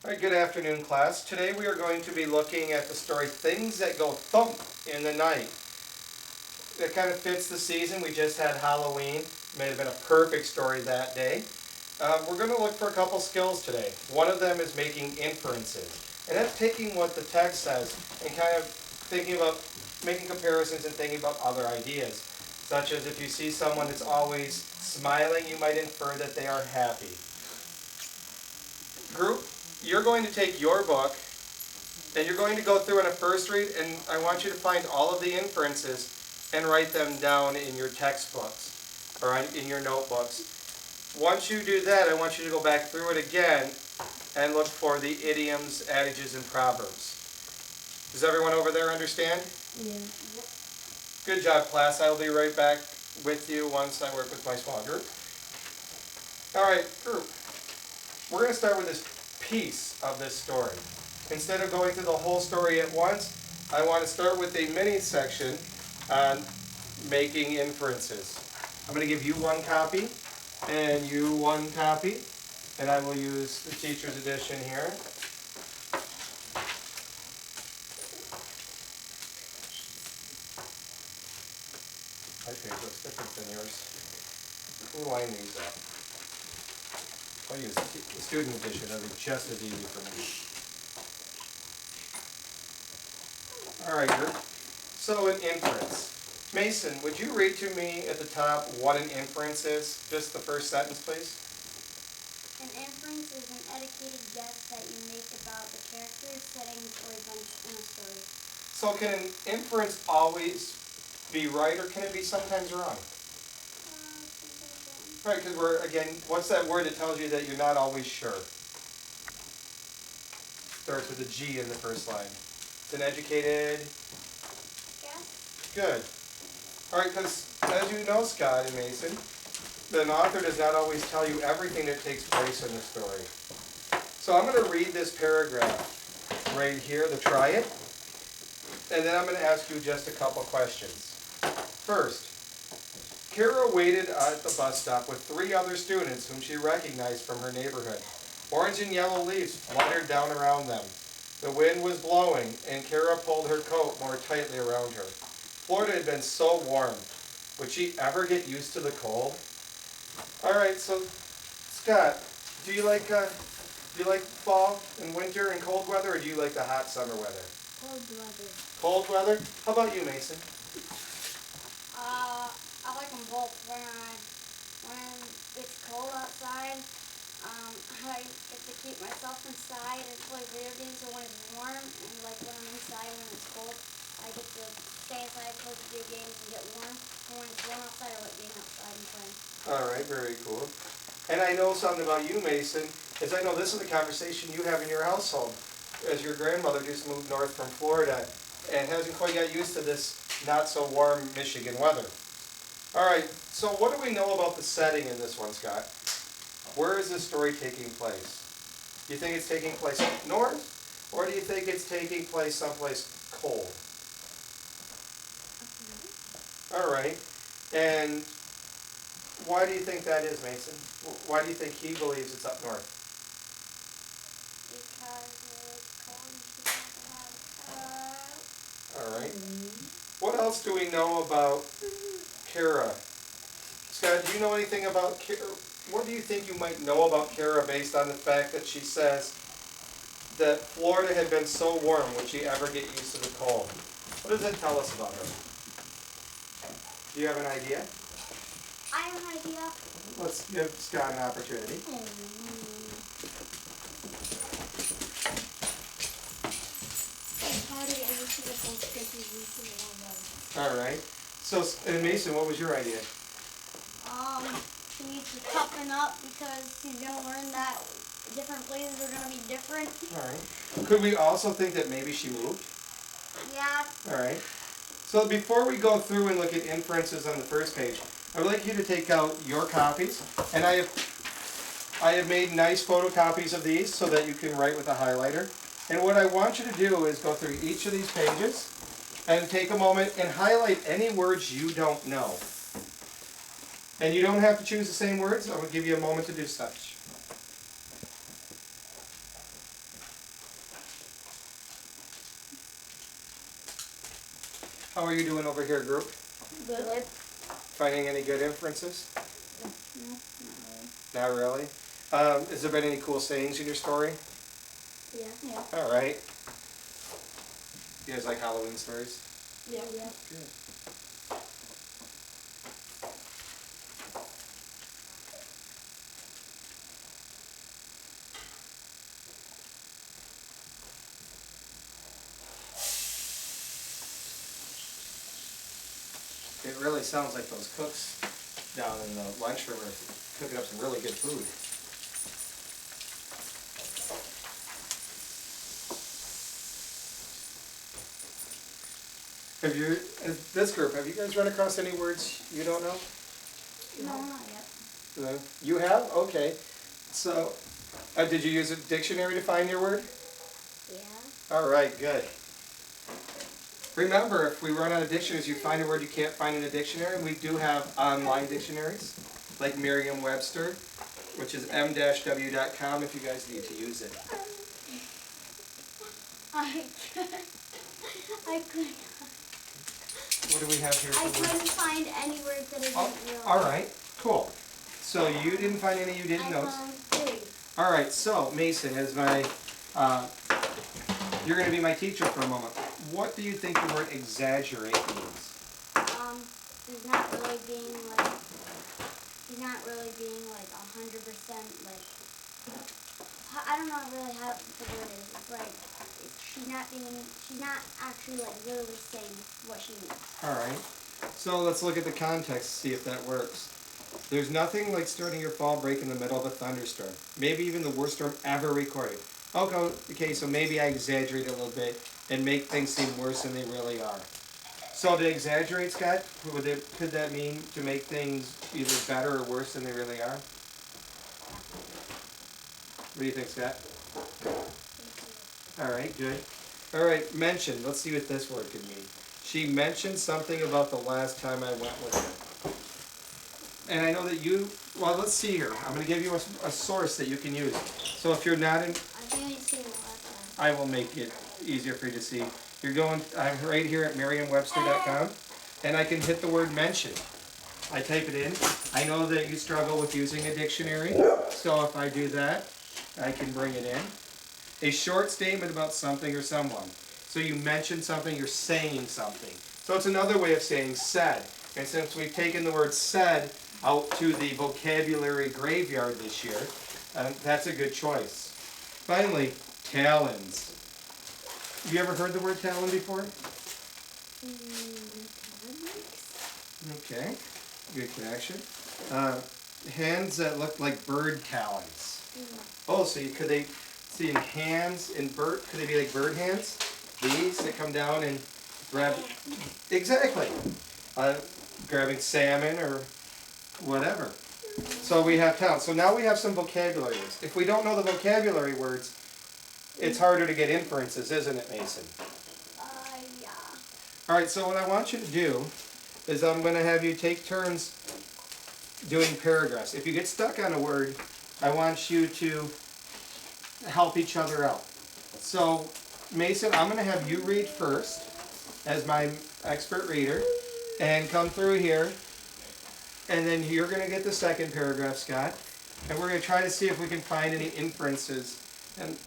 All right, good afternoon, class. Today we are going to be looking at the story Things That Go Thump in the Night. It kind of fits the season. We just had Halloween. May have been a perfect story that day. We're going to look for a couple skills today. One of them is making inferences. And that's taking what the text says and kind of thinking about making comparisons and thinking about other ideas. Such as if you see someone that's always smiling, you might infer that they are happy. Group, you're going to take your book and you're going to go through in a first read, and I want you to find all of the inferences and write them down in your textbooks or in your notebooks. Once you do that, I want you to go back through it again and look for the idioms, adages, and proverbs. Does everyone over there understand? Yeah. Good job, class. I will be right back with you once I work with my small group. All right, group. We're going to start with this piece of this story. Instead of going through the whole story at once, I want to start with a mini section on making inferences. I'm going to give you one copy and you one copy, and I will use the teacher's edition here. My page looks different than yours. We'll line these up. I'll use the student edition. It'll be just as easy for me. All right, group. So an inference. Mason, would you read to me at the top what an inference is? Just the first sentence, please. An inference is an educated guess that you make about the characters, settings, or events in a story. So can an inference always be right, or can it be sometimes wrong? Right, because again, what's that word that tells you that you're not always sure? Starts with a G in the first line. It's an educated... Guess? Good. All right, because as you know, Scott and Mason, an author does not always tell you everything that takes place in the story. So I'm going to read this paragraph right here, try it, and then I'm going to ask you just a couple questions. First, Kara waited at the bus stop with 3 other students whom she recognized from her neighborhood. Orange and yellow leaves fluttered down around them. The wind was blowing, and Kara pulled her coat more tightly around her. Florida had been so warm. Would she ever get used to the cold? All right, so Scott, do you like fall and winter and cold weather, or do you like the hot summer weather? Cold weather. Cold weather? How about you, Mason? I like them both. When it's cold outside, I get to keep myself inside and play video games. So when it's warm, and like when I'm inside when it's cold, I get to stay inside, play video games, and get warm. And when it's warm outside, I like being outside and playing. All right, very cool. And I know something about you, Mason, is I know this is a conversation you have in your household, as your grandmother just moved north from Florida and hasn't quite got used to this not so warm Michigan weather. All right, so what do we know about the setting in this one, Scott? Where is this story taking place? Do you think it's taking place up north, or do you think it's taking place someplace cold? All right, and why do you think that is, Mason? Why do you think he believes it's up north? Because it's cold and she doesn't have All right. What else do we know about Kara? Scott, do you know anything about Kara? What do you think you might know about Kara based on the fact that she says that Florida had been so warm, would she ever get used to the cold? What does that tell us about her? Do you have an idea? I have an idea. Let's give Scott an opportunity. All right. So, and Mason, what was your idea? She needs to toughen up because she's going to learn that different places are going to be different. All right. Could we also think that maybe she moved? Yeah. All right. So before we go through and look at inferences on the first page, I would like you to take out your copies, and I have made nice photocopies of these so that you can write with a highlighter. And what I want you to do is go through each of these pages and take a moment and highlight any words you don't know. And you don't have to choose the same words. I will give you a moment to do such. How are you doing over here, group? Good. Finding any good inferences? No, not really. Not really. Has there been any cool sayings in your story? Yeah. All right. You guys like Halloween stories? Yeah. Good. It really sounds like those cooks down in the lunchroom are cooking up some really good food. Have you, this group, have you guys run across any words you don't know? No, not yet. No? You have? Okay. So, did you use a dictionary to find your word? Yeah. All right, good. Remember, if we run out of dictionaries, you find a word you can't find in a dictionary, we do have online dictionaries, like Merriam-Webster, which is m-w.com if you guys need to use it. I couldn't. What do we have here I for words? couldn't find any words that I didn't Oh, realize. all right, cool. So you didn't find any you didn't know. I found three. All right, so Mason, as my, you're going to be my teacher for a moment. What do you think the word exaggerate means? He's not really being like, he's not really being like 100% like, I don't know really how the word is. It's like, she's not actually like literally saying what she means. All right, so let's look at the context, see if that works. There's nothing like starting your fall break in the middle of a thunderstorm. Maybe even the worst storm ever recorded. Okay, so maybe I exaggerate a little bit and make things seem worse than they really are. So to exaggerate, Scott, could that mean to make things either better or worse than they really are? What do you think, Scott? All right, good. All right, mention. Let's see what this word could mean. She mentioned something about the last time I went with her. And I know that you, well, let's see here. I'm going to give you a source that you can use. So if you're not in, I think I see it last I will make it easier for you to see. You're going, I'm right here at merriam-webster.com, and I can hit the word mention. I type it in. I know that you struggle with using a dictionary, so if I do that, I can bring it in. A short statement about something or someone. So you mention something, you're saying something. So it's another way of saying said. And since we've taken the word said out to the vocabulary graveyard this year, that's a good choice. Finally, talons. Have you ever heard the word talon before? Okay, good connection. Hands that look like bird talons. Oh, so could they see in hands in bird? Could they be like bird hands? These that come down and grab. Exactly. Grabbing salmon or whatever. So we have talons. So now we have some vocabulary words. If we don't know the vocabulary words, it's harder to get inferences, isn't it, Mason? Yeah. All right. So what I want you to do is I'm going to have you take turns doing paragraphs. If you get stuck on a word, I want you to help each other out. So, Mason, I'm going to have you read first as my expert reader and come through here. And then you're going to get the second paragraph, Scott. And we're going to try to see if we can find any inferences. And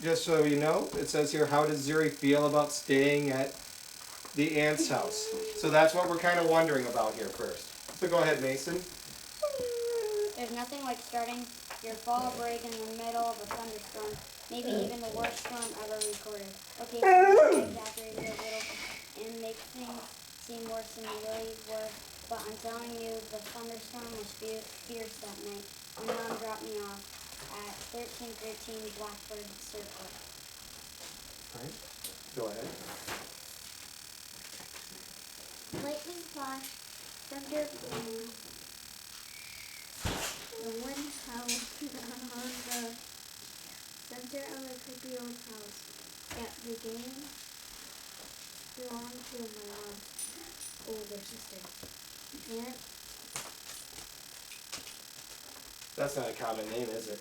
just so you know, it says here, how does Zuri feel about staying at the aunt's house? So that's what we're kind of wondering about here first. So go ahead, Mason. There's nothing like starting your fall break in the middle of a thunderstorm, maybe even the worst storm ever recorded. Okay, so exaggerate it a little and make things seem worse than they really were, but I'm telling you, the thunderstorm was fierce that night. My mom dropped me off at 1313 Blackbird Circle. All right, go ahead. Lightning flash, thunder boom. The wind howled on the center of a creepy old house. Yet the game belonged to my mom's older sister. And That's not a common name, is it?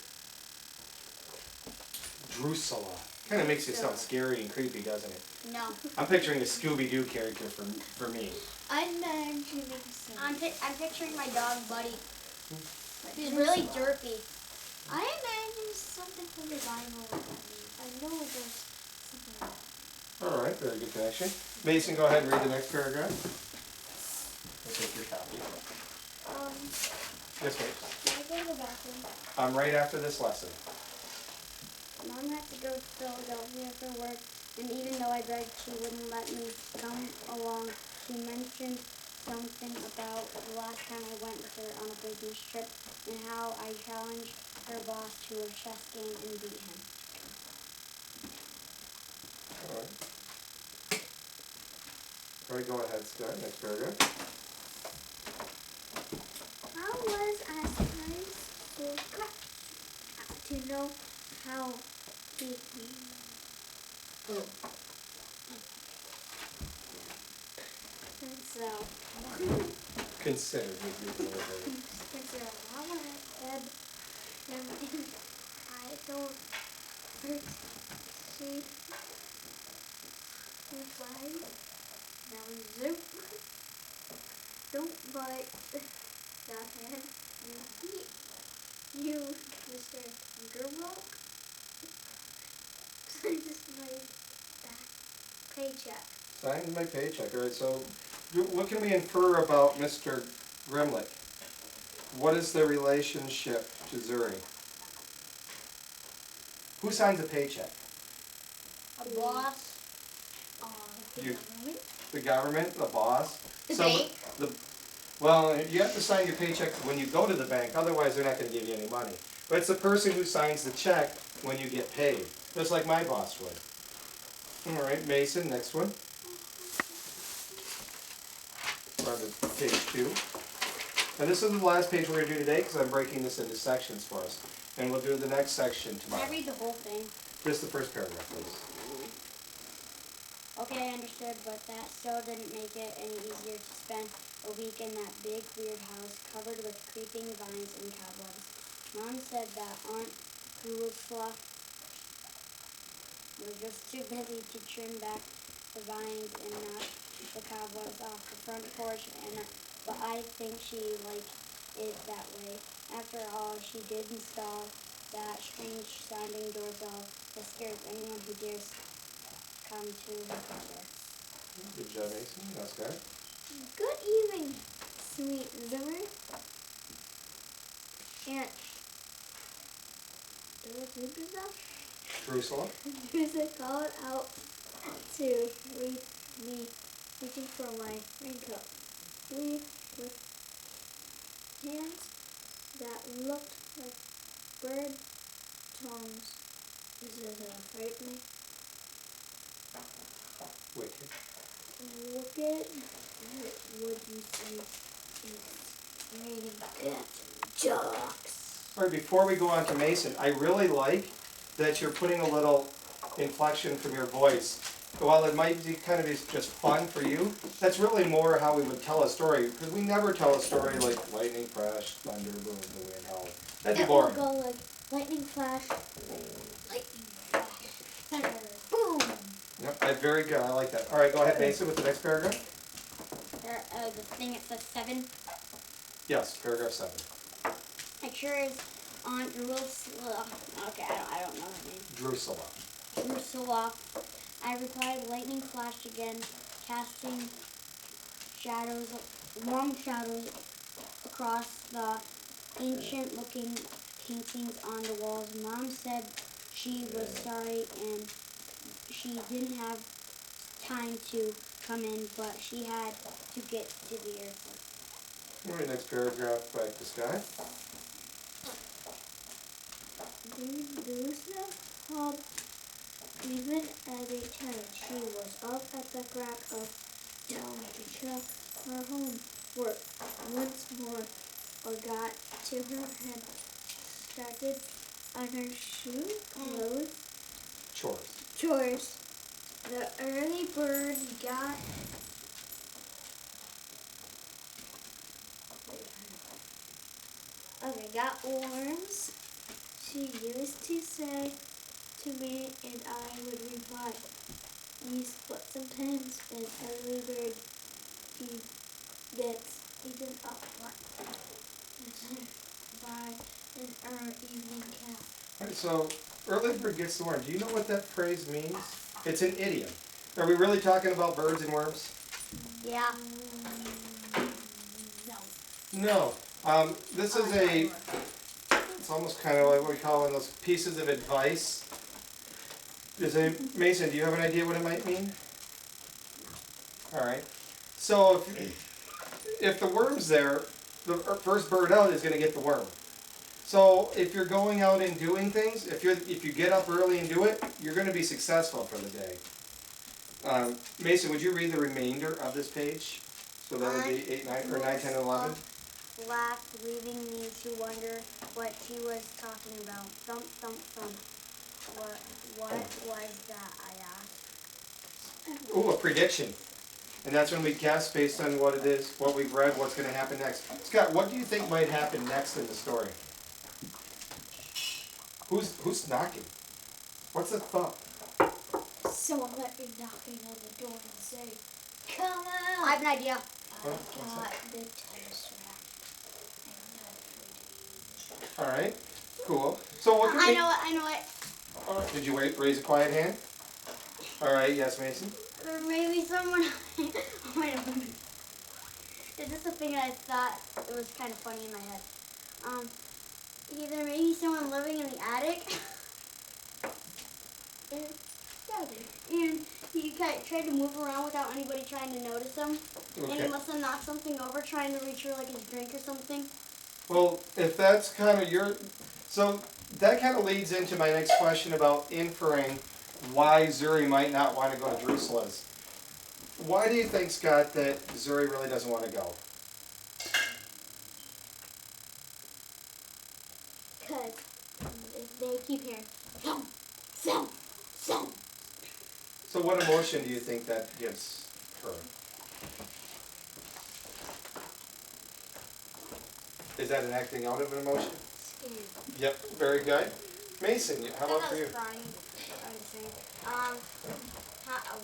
Drusilla. Kinda makes you sound scary and creepy, doesn't it? No. I'm picturing a Scooby-Doo character for me. I'm imagining something. I'm picturing my dog Buddy. He's really derpy. I imagine something from the Bible. I know there's something like that. Alright, very good connection. Mason, go ahead and read the next paragraph. I'll take your copy. Yes, ma'am. Can I go to the bathroom? I'm right after this lesson. Mom had to go to Philadelphia for work, and even though I begged, she wouldn't let me come along. She mentioned something about the last time I went with her on a business trip and how I challenged her boss to a chess game and beat him. Alright. Alright, go ahead, Scott. Next paragraph. How was I supposed to know how he And so, Consider me your delivery. how I said him I don't see the flag. Now zoom. Don't bite that hand. You, Mr. Gerlock. I just made that paycheck. Sign my paycheck. Alright, so what can we infer about Mr. Grimlick? What is their relationship to Zuri? Who signs a paycheck? a boss, You. The government, the boss? the Some- bank. Well, you have to sign your paycheck when you go to the bank, otherwise they're not gonna give you any money. But it's the person who signs the check when you get paid, just like my boss would. Alright, Mason, next one. We're on to page 2. And this is the last page we're gonna do today, because I'm breaking this into sections for us. And we'll do the next section Can tomorrow. I read the whole thing? Just the first paragraph, please. Okay, I understood, but that still didn't make it any easier to spend a week in that big, weird house covered with creeping vines and cobwebs. Mom said that Aunt Drusilla was just too busy to trim back the vines and knock the cobwebs off the front porch, but I think she liked it that way. After all, she did install that strange-sounding doorbell that scares anyone who dares come to her door. Good job, Mason. That's good. Good evening, sweet Zimmer. Aunt Drusilla? Drusilla called out to me, reaching for my raincoat. We with hands that looked like bird tongues. Is it frightening? Wicked. Wicked? It wouldn't be. It's raining cat jokes. All right, before we go on to Mason, I really like that you're putting a little inflection from your voice. While it might be kind of just fun for you, that's really more how we would tell a story, because we never tell a story like lightning crash, thunder, boom, the wind howling. That'd be It will boring. go like lightning flash, thunder, boom. Yep, very good, I like that. All right, go ahead, Mason, with the next paragraph. The thing it says 7. Yes, paragraph 7. It sure is Aunt Drusilla. Okay, I don't know her name. Drusilla. Drusilla. I replied, lightning flashed again, casting shadows, long shadows across the ancient-looking paintings on the walls. Mom said she was sorry and she didn't have time to come in, but she had to get to the airport. All right, next paragraph, back to Sky. Drusilla called even at a time. She was up at the crack of dawn to check her homework once more, or got to her head started on her shoe clothes Chores. The early bird got got worms. She used to say to to me and I would reply, yes, but sometimes an early bird gets eaten up by an evening cat. Alright, so early bird gets the worm. Do you know what that phrase means? It's an idiom. Are we really talking about birds and worms? Yeah. No. No. This is it's almost kind of like what we call one of those pieces of advice. Mason, do you have an idea what it might mean? Alright. So if the worm's there, the first bird out is going to get the worm. So if you're going out and doing things, if you get up early and do it, you're going to be successful for the day. Mason, would you read the remainder of this page? So that would be 8, 9, or 9, 10, and 11. Laughed, leaving me to wonder what she was talking about. Thump, thump, thump. What was that? I asked. Ooh, a prediction. And that's when we guess based on what it is, what we've read, what's going to happen next. Scott, what do you think might happen next in the story? Who's knocking? What's a thump? Someone might be knocking on the door and say, come out! I have an idea. What? I got the tennis racket. Alright, cool. So what can I we... know it. Alright, did you raise a quiet hand? Alright, yes, Mason. Or maybe someone. Wait a minute. Is this a thing I thought it was kind of funny in my head? Either maybe someone living in the attic. And he tried to move around without anybody trying to notice him. And he Okay. must have knocked something over trying to reach for like his drink or something. Well, if that's kind of your... So that kind of leads into my next question about inferring why Zuri might not want to go to Drusilla. Why do you think, Scott, that Zuri really doesn't want to go? Because they keep hearing, thump, thump, thump. So what emotion do you think that gives her? Is that an acting out of an emotion? Scared. Yep, very good. Mason, how about for you? Crying. I would say.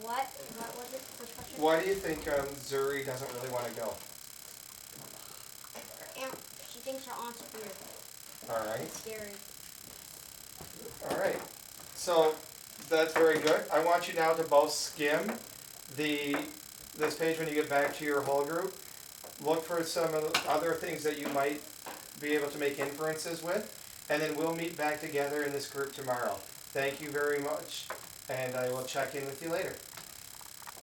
What was it? First question? Why do you think Zuri doesn't really want to go? She thinks her aunt's weird. All right. It's scary. All right. So that's very good. I want you now to both skim this page when you get back to your whole group. Look for some of the other things that you might be able to make inferences with, and then we'll meet back together in this group tomorrow. Thank you very much, and I will check in with you later.